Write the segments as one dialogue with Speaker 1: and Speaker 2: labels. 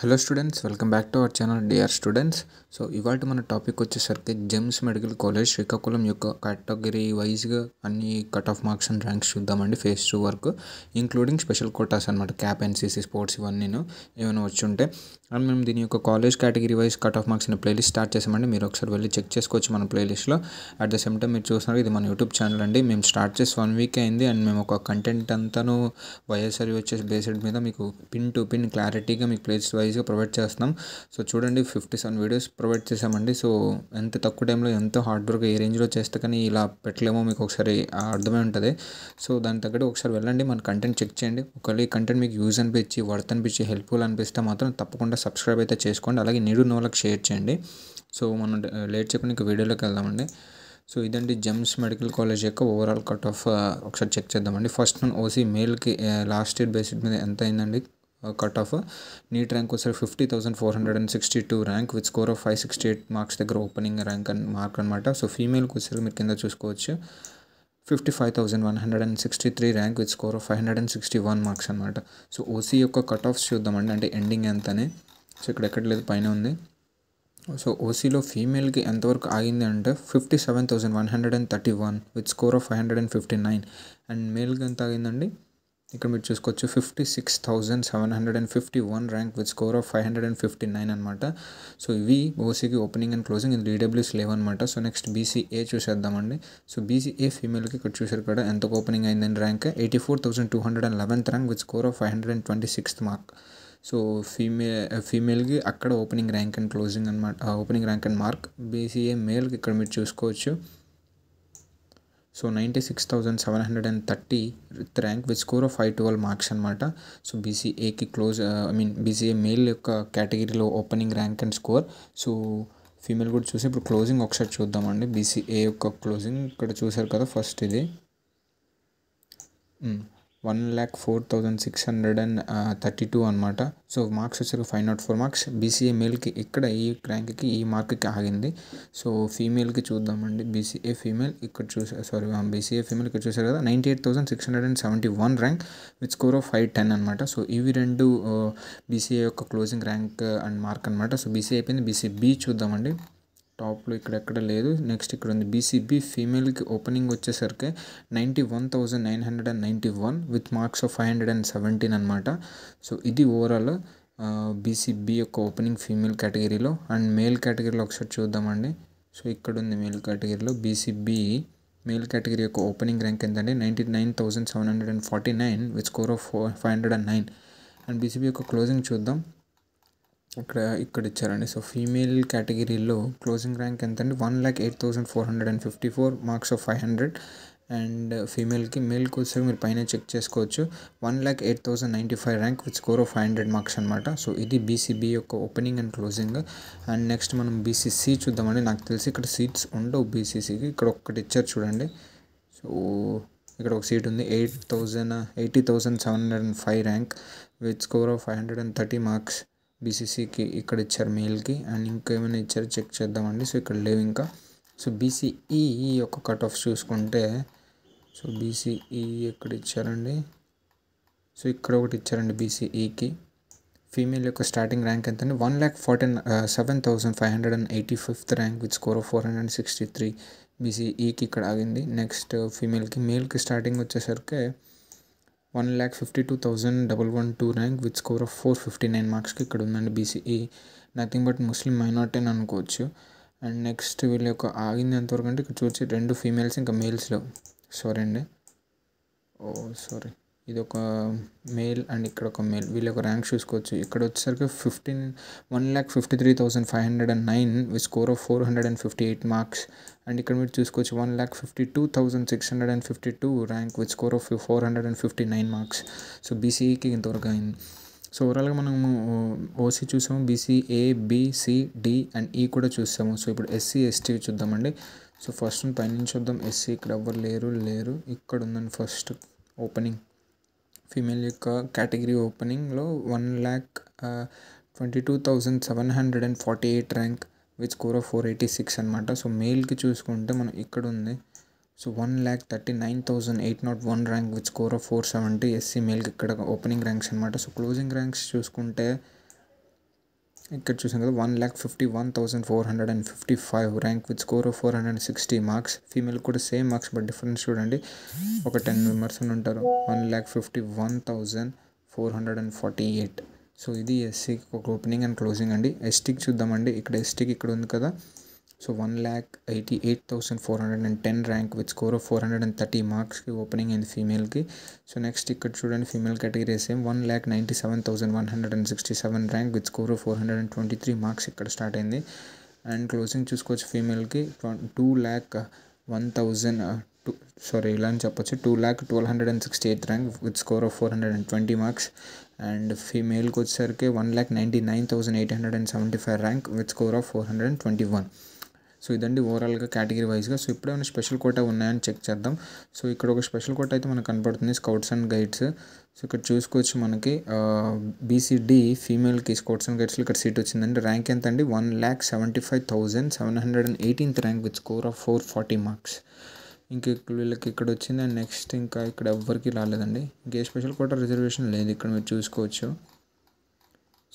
Speaker 1: Hello students, welcome back to our channel dear students. So ఇవాళ మన topic వచ్చేసరికి Gems medical college Srikakulam యొక్క category వైజ్గా అన్ని cut off marks and ranks చూద్దామండి. ఫేజ్ 2 వరకు ఇంక్లూడింగ్ స్పెషల్ కోటాస్ అనమాట, క్యాప్ ఎన్సీసీ స్పోర్ట్స్ ఇవన్నీ ఏమైనా వచ్చి ఉంటే. అండ్ మేము దీని యొక్క college category wise cut off marks అనే ప్లేలిస్ట్ స్టార్ట్ చేసామండి. మీరు ఒకసారి వెళ్ళి చెక్ చేసుకోవచ్చు మన ప్లేలిస్ట్లో. అట్ ద సేమ్ టైం మీరు చూస్తున్నారు, ఇది మన యూట్యూబ్ ఛానల్ అండి. మేము స్టార్ట్ చేసి 1 వీక్ అయింది. అండ్ మేము ఒక కంటెంట్ అంతాను వైఎస్ఆర్ వచ్చేసి బేస్డ్ మీద మీకు పిన్ టు పిన్ క్లారిటీగా మీకు ప్లేలిస్ట్ వైజ్గా ప్రొవైడ్ చేస్తున్నాం. సో చూడండి, 57 వీడియోస్ ప్రొవైడ్ చేసామండి. సో ఎంత తక్కువ టైంలో ఎంతో హార్డ్ వర్క్ ఏ రేంజ్లో చేస్తే కానీ ఇలా పెట్టలేమో మీకు ఒకసారి అర్థమై ఉంటుంది. సో దాని తగ్గట్టు ఒకసారి వెళ్ళండి, మన కంటెంట్ చెక్ చేయండి. ఒకవేళ ఈ కంటెంట్ మీకు యూజ్ అనిపించి వర్త్ అనిపించి హెల్ప్ఫుల్ అనిపిస్తే మాత్రం తప్పకుండా సబ్స్క్రైబ్ అయితే చేసుకోండి. అలాగే నీడు వాళ్ళకి షేర్ చేయండి. సో మనం లేట్ చెప్పిన ఇంక వీడియోలోకి వెళ్దామండి. సో ఇదండి జెమ్స్ మెడికల్ కాలేజ్ యొక్క ఓవరాల్ కట్ ఆఫ్ ఒకసారి చెక్ చేద్దామండి. ఫస్ట్ మన ఓసీ మేల్కి లాస్ట్ ఇయర్ బేసిక్ మీద ఎంత అయిందండి కట్ ఆఫ్. నీట్ ర్యాంక్ వచ్చేసరి 50,462 rank with score of 568 marks దగ్గర ఓపెనింగ్ ర్యాంక్ అండ్ మార్క్ అనమాట. సో ఫీమేల్కి వచ్చేసరికి మీరు కింద చూసుకోవచ్చు 55,163 rank with score of 561 marks అనమాట. సో ఓసీ యొక్క కట్ ఆఫ్స్ చూద్దామండి, అంటే ఎండింగ్ ఎంతనే. సో ఇక్కడ ఎక్కడ లేదు, పైన ఉంది. సో ఓసీలో ఫీమేల్కి ఎంతవరకు ఆగింది అంటే 57,131 విత్ స్కోర్ ఆఫ్ 559. అండ్ మేల్కి ఎంత ఆగిందండి, ఇక్కడ మీరు చూసుకోవచ్చు 56,751 ర్యాంక్ విత్ స్కోర్ ఆఫ్ 559 అనమాట. సో ఇవి ఓసీకి ఓపెనింగ్ అండ్ క్లోజింగ్, ఇది ఈడబ్ల్యూస్ లేవన్నమాట. సో నెక్స్ట్ బీసీఏ చూసేద్దామండి. సో బీసీఏ ఫీమేల్కి ఇక్కడ చూసారు కదా ఎంత ఓపెనింగ్ అయిందని rank 84,211 rank with score of 526 mark. So ఫీమేల్కి అక్కడ ఓపెనింగ్ ర్యాంక్ అండ్ క్లోజింగ్ అనమాట, opening rank and mark. BCA మేల్కి ఇక్కడ మీరు చూసుకోవచ్చు so 96,730 rank with score of 512 marks అనమాట. సో బీసీఏకి బీసీఏ మేల్ యొక్క కేటగిరీలో opening rank and score. So female కూడా చూసి ఇప్పుడు క్లోజింగ్ ఒకసారి చూద్దామండి. బీసీఏ యొక్క క్లోజింగ్ ఇక్కడ చూసారు కదా, ఫస్ట్ ఇది 1,04,632 అనమాట. సో మార్క్స్ వచ్చారు 504 మార్క్స్. బీసీఏ మేల్కి ఇక్కడ ఈ ర్యాంక్కి ఈ మార్క్కి ఆగింది. సో ఫీమేల్కి చూద్దామండి. బీసీఏ ఫీమేల్ ఇక్కడ బీసీఏ ఫీమేల్ ఇక్కడ చూసారు కదా 98,671 ర్యాంక్ విత్ స్కోర్ ఆఫ్ 510 అనమాట. సో ఇవి రెండు బీసీఏ యొక్క క్లోజింగ్ ర్యాంక్ అండ్ మార్క్ అనమాట. సో బీసీఏ అయిపోయింది. బీసీబీ చూద్దామండి. టాప్లో ఇక్కడ ఎక్కడ లేదు, నెక్స్ట్ ఇక్కడ ఉంది. బీసీబీ ఫీమేల్కి ఓపెనింగ్ వచ్చేసరికి 91,991 విత్ మార్క్స్ ఆఫ్ 517 అనమాట. సో ఇది ఓవరాల్ బీసీబీ యొక్క ఓపెనింగ్ ఫీమేల్ కేటగిరీలో. అండ్ మేల్ కేటగిరీలో ఒకసారి చూద్దామండి. సో ఇక్కడ ఉంది మేల్ కేటగిరీలో. బీసీబీ మేల్ కేటగిరీ యొక్క ఓపెనింగ్ ర్యాంక్ ఎంతంటే 99,749 with score of 509. And BCB యొక్క క్లోజింగ్ చూద్దాం, ఇక్కడ ఇచ్చారండి. సో ఫీమేల్ కేటగిరీలో క్లోజింగ్ ర్యాంక్ ఎంత అంటే 1,08,454 మార్క్స్ ఆఫ్ 500. అండ్ మేల్కి వచ్చేసరికి మీరు పైన చెక్ చేసుకోవచ్చు 1,08,095 rank with score of 500 marks అనమాట. సో ఇది బీసీబీ యొక్క opening and closing. And next మనం బీసీసీ చూద్దామండి. నాకు తెలిసి ఇక్కడ సీట్స్ ఉండవు బీసీసీకి, ఇక్కడ ఒక్కటి ఇచ్చారు చూడండి. సో ఇక్కడ ఒక సీట్ ఉంది 80,705 rank with score of 530 marks. బీసీసీకి ఇక్కడ ఇచ్చారు మేల్కి. అండ్ ఇంకేమైనా ఇచ్చారు చెక్ చేద్దామండి. సో ఇక్కడ లేవు ఇంకా. సో బీసీఈ యొక్క కట్ ఆఫ్ చూసుకుంటే, సో బీసీఈ ఎక్కడ ఇచ్చారండి, సో ఇక్కడ ఒకటి ఇచ్చారండి. బీసీఈకి ఫీమేల్ యొక్క స్టార్టింగ్ ర్యాంక్ ఎంత అంటే 1,47,585 ర్యాంక్ విత్ స్కోర్ ఆఫ్ 463. బీసీఈకి ఇక్కడ ఆగింది. నెక్స్ట్ మేల్కి స్టార్టింగ్ వచ్చేసరికి 1,52,112 ర్యాంక్ విత్ స్కోర్ ఆఫ్ 459 మార్క్స్కి ఇక్కడ ఉందండి. BCE nothing but Muslim minority అని అనుకోవచ్చు. అండ్ నెక్స్ట్ వీళ్ళ యొక్క ఆగింది ఎంతవరకు అంటే ఇక్కడ చూసి 2 ఫీమేల్స్ ఇంకా మేల్స్లో సారీ ఇది ఒక మేల్ అండ్ ఇక్కడ ఒక మేల్. వీళ్ళ యొక్క ర్యాంక్ చూసుకోవచ్చు. ఇక్కడ వచ్చేసరికి 1,53,509 with score of 458 marks. And ఇక్కడ మీరు చూసుకోవచ్చు 1,52,652 rank with score of 459 marks. So బీసీఈకి ఇంతవరకు అయింది. సో ఓవరాల్గా మనము ఓసీ చూసాము, బీసీఏ, బీసీడి అండ్ ఈ కూడా చూసాము. సో ఇప్పుడు ఎస్సీ, ఎస్టీ చూద్దామండి. సో ఫస్ట్ పైనుంచి చూద్దాం. ఎస్సీ ఇక్కడ ఎవ్వరు లేరు, ఇక్కడ ఉందండి ఫస్ట్ ఓపెనింగ్. ఫీమేల్ యొక్క కేటగిరీ ఓపెనింగ్లో 1,22,748 ర్యాంక్ విత్ స్కోర్ ఆఫ్ 486 అనమాట. సో మేల్కి చూసుకుంటే మనం ఇక్కడ ఉంది. So 1,39,801 rank with score of 470. SC మేల్కి ఇక్కడ ఓపెనింగ్ ర్యాంక్స్ అనమాట. సో క్లోజింగ్ ర్యాంక్స్ చూసుకుంటే ఇక్కడ చూసాం కదా 1,51,455 rank with score of 460 marks. Female కూడా సేమ్ మార్క్స్ బట్ డిఫరెన్స్ చూడండి, ఒక 10 మెంబర్స్ అని ఉంటారు. 1,51,448. సో ఇది ఎస్సీకి ఒక ఓపెనింగ్ అండ్ క్లోజింగ్ అండి. ఎస్టీకి చూద్దామండి. ఇక్కడ ఎస్టీకి ఇక్కడ ఉంది కదా, so 1,88,410 rank with score of 430 మార్క్స్కి ఓపెనింగ్ అయింది ఫీమేల్కి. సో నెక్స్ట్ ఇక్కడ చూడండి, female category same 1,97,167 rank with score of 423 marks ఇక్కడ స్టార్ట్ అయింది. అండ్ క్లోజింగ్ చూసుకోవచ్చు ఫీమేల్కి 2,01,000 ఇలా అని చెప్పొచ్చు, 2,1268 rank with score of 420 marks. And ఫీమేల్కి వచ్చేసరికి 1,99,875 rank with score of 421. So ఇదండి ఓవరాల్గా కేటగిరీ వైజ్గా. సో ఇప్పుడేమైనా స్పెషల్ కోటా ఉన్నాయని చెక్ చేద్దాం. సో ఇక్కడ ఒక స్పెషల్ కోటా అయితే మనకు కనపడుతుంది, స్కౌట్స్ అండ్ గైడ్స్. సో ఇక్కడ చూసుకోవచ్చు మనకి బీసీడీ ఫీమేల్కి స్కౌట్స్ అండ్ గైడ్స్లో ఇక్కడ సీట్ వచ్చిందండి. ర్యాంక్ ఎంత అండి, 1,75,718 rank with score of 440 marks. ఇంకా వీళ్ళకి ఇక్కడ వచ్చింది. అండ్ నెక్స్ట్ ఇంకా ఇక్కడ ఎవ్వరికి రాలేదండి. ఇంకే స్పెషల్ కోటా రిజర్వేషన్ లేదు ఇక్కడ మీరు చూసుకోవచ్చు.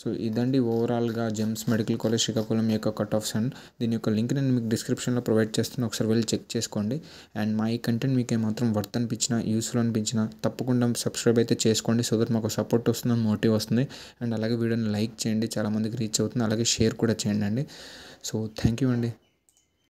Speaker 1: సో ఇదండి ఓవరాల్గా జెమ్స్ మెడికల్ కాలేజ్ శ్రీకాకుళం యొక్క కట్ ఆఫ్స్. అండ్ దీని యొక్క లింక్ నేను మీకు డిస్క్రిప్షన్లో ప్రొవైడ్ చేస్తాను, ఒకసారి వెళ్ళి చెక్ చేసుకోండి. అండ్ మా ఈ కంటెంట్ మీకు ఏమాత్రం వర్త్ అనిపించినా, యూస్ఫుల్ అనిపించినా తప్పకుండా సబ్స్క్రైబ్ అయితే చేసుకోండి. సో దట్ మాకు సపోర్ట్ వస్తుంది, మోటివ్ వస్తుంది. అండ్ అలాగే వీడియోని లైక్ చేయండి, చాలామందికి రీచ్ అవుతుంది. అలాగే షేర్ కూడా చేయండి అండి. సో థ్యాంక్ యూ అండి.